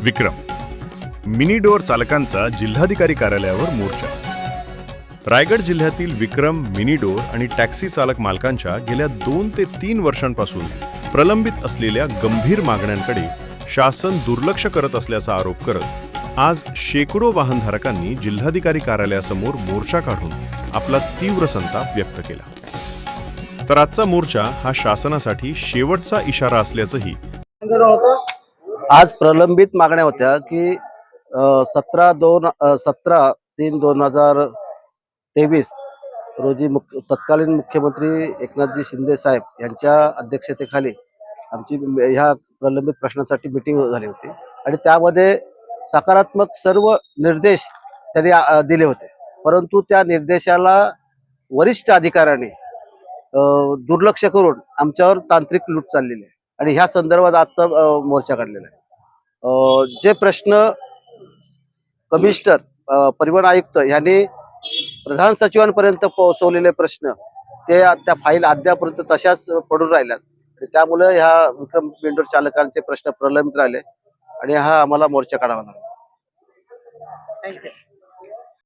विक्रम mini door चालकांचा जिल्हाधिकारी कार्यालयावर मोर्चा। रायगड जिल्ह्यातील विक्रम मिनी डोअर आणि टॅक्सी चालक मालकांच्या गेल्या 2 ते 3 वर्षांपासून प्रलंबित असलेल्या गंभीर मागण्यांकडे शासन दुर्लक्ष करत असल्याचा आरोप करत आज शेकडो वाहनधारकांनी जिल्हाधिकारी कार्यालयासमोर मोर्चा काढून आपला तीव्र संताप व्यक्त केला। तर आजचा मोर्चा हा शासनासाठी शेवटचा इशारा असल्याचंही आज प्रलंबित मागण्या होत्या की 17/3/2023 रोजी तत्कालीन मुख्यमंत्री एकनाथजी शिंदे साहेब यांच्या अध्यक्षतेखाली आमची ह्या प्रलंबित प्रश्नांसाठी मीटिंग झाली होती आणि त्यामध्ये सकारात्मक सर्व निर्देश त्यांनी दिले होते, परंतु त्या निर्देशाला वरिष्ठ अधिकाऱ्यांनी दुर्लक्ष करून आमच्यावर तांत्रिक लूट चाललेली आहे आणि ह्या संदर्भात आजचा मोर्चा काढलेला आहे। जे प्रश्न कमिशनर परिवहन आयुक्त यांनी प्रधान सचिवांपर्यंत पोहोचवलेले प्रश्न ते त्या फाईल अद्यापर्यंत तशाच पडून राहिल्यात, त्यामुळे ह्या विक्रम मिनी डोअर चालकांचे प्रश्न प्रलंबित राहिले आणि हा आम्हाला मोर्चा काढावा लागला।